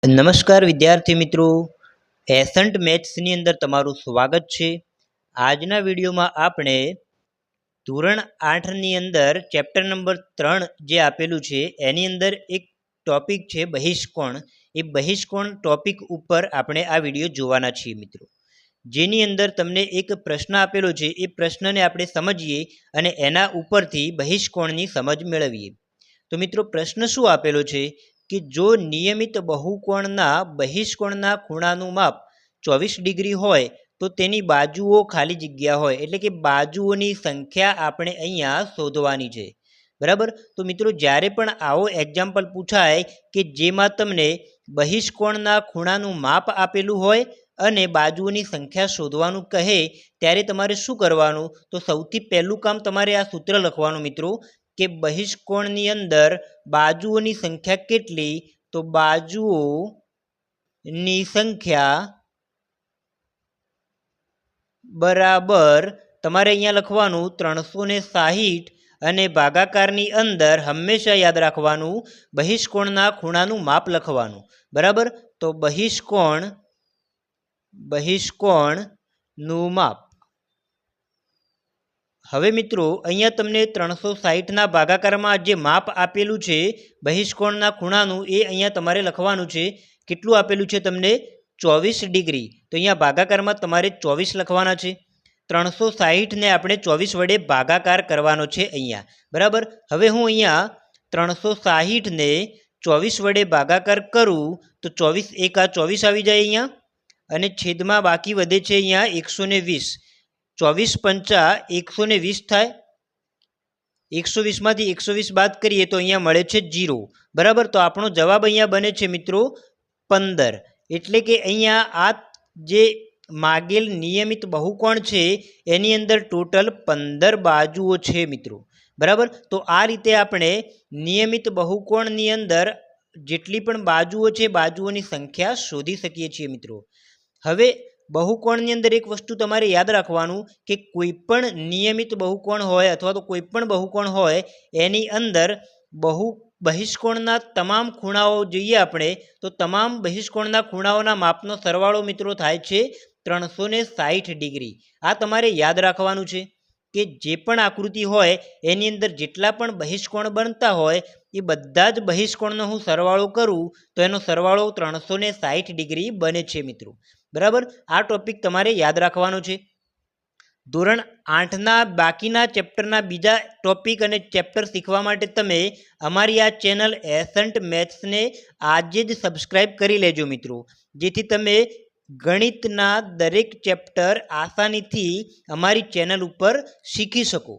નમસ્કાર વિદ્યાર્થી મિત્રો, એસન્ટ મેથ્સની અંદર તમારું સ્વાગત છે। આજના વિડીયોમાં આપણે ધોરણ 8ની અંદર ચેપ્ટર નંબર 3 જે આપેલું છે એની અંદર એક ટોપિક છે બહિષ્કોણ। એ બહિષ્કોણ ટોપિક ઉપર આપણે આ વિડીયો જોવાના છીએ મિત્રો, જેની અંદર તમને એક પ્રશ્ન આપેલો છે। એ પ્રશ્નને આપણે સમજીએ અને એના ઉપરથી બહિષ્કોણની સમજ મેળવીએ। તો મિત્રો પ્રશ્ન શું આપેલો છે કે જો નિયમિત બહુકોણના બહિષ્કોણના ખૂણાનું માપ 24 ડિગ્રી હોય તો તેની બાજુઓ ખાલી જગ્યા હોય, એટલે કે બાજુઓની સંખ્યા આપણે અહીંયા શોધવાની છે, બરાબર। તો મિત્રો જ્યારે પણ આવો એક્ઝામ્પલ પૂછાય કે જેમાં તમને બહિષ્કોણના ખૂણાનું માપ આપેલું હોય અને બાજુઓની સંખ્યા શોધવાનું કહે, ત્યારે તમારે શું કરવાનું? તો સૌથી પહેલું કામ તમારે આ સૂત્ર લખવાનું મિત્રો કે બહિષ્કોણની અંદર બાજુઓની સંખ્યા કેટલી? તો બાજુઓની સંખ્યા બરાબર તમારે અહીંયા લખવાનું 360 અને ભાગાકારની અંદર હંમેશા યાદ રાખવાનું બહિષ્કોણના ખૂણાનું માપ લખવાનું, બરાબર। તો બહિષ્કોણનું માપ। હવે મિત્રો અહીંયા તમને 360ના ભાગાકારમાં જે માપ આપેલું છે બહિષ્કોણના ખૂણાનું, એ અહીંયા તમારે લખવાનું છે। કેટલું આપેલું છે તમને? 24 ડિગ્રી। તો અહીંયા ભાગાકારમાં તમારે 24 લખવાના છે। 360ને આપણે 24 વડે ભાગાકાર કરવાનો છે અહીંયા, બરાબર। હવે હું અહીંયા 360ને 24 વડે ભાગાકાર કરું તો 24 એકા 24 આવી જાય અહીંયા, અને છેદમાં બાકી વધે છે અહીંયા 120। 24 પંચા 120 થાય। 120માંથી 120 બાદ કરીએ તો અહીંયા મળે છે 0, બરાબર। તો આપણો જવાબ અહીંયા બને છે મિત્રો 15, એટલે કે અહીંયા આ જે માગેલ નિયમિત બહુકોણ છે એની અંદર ટોટલ 15 બાજુઓ છે મિત્રો, બરાબર। તો આ રીતે આપણે નિયમિત બહુકોણની અંદર જેટલી પણ બાજુઓ છે બાજુઓની સંખ્યા શોધી શકીએ છીએ મિત્રો। હવે બહુકોણની અંદર એક વસ્તુ તમારે યાદ રાખવાનું કે કોઈ પણ નિયમિત બહુકોણ હોય અથવા તો કોઈ પણ બહુકોણ હોય એની અંદર બહિષ્કોણના તમામ ખૂણાઓ જોઈએ આપણે તો તમામ બહિષ્કોણના ખૂણાઓના માપનો સરવાળો મિત્રો થાય છે 360 ડિગ્રી। આ તમારે યાદ રાખવાનું છે કે જે પણ આકૃતિ હોય એની અંદર જેટલા પણ બહિષ્કોણ બનતા હોય એ બધા જ બહિષ્કોણનો હું સરવાળો કરું તો એનો સરવાળો 360 ડિગ્રી બને છે મિત્રો, બરાબર। આ ટોપિક તમારે યાદ રાખવાનો છે। ધોરણ 8ના બાકીના ચેપ્ટરના બીજા ટોપિક અને ચેપ્ટર શીખવા માટે તમે અમારી આ ચેનલ એસન્ટ મેથ્સને આજે જ સબસ્ક્રાઈબ કરી લેજો મિત્રો, જેથી તમે ગણિતના દરેક ચેપ્ટર આસાનીથી અમારી ચેનલ ઉપર શીખી શકો।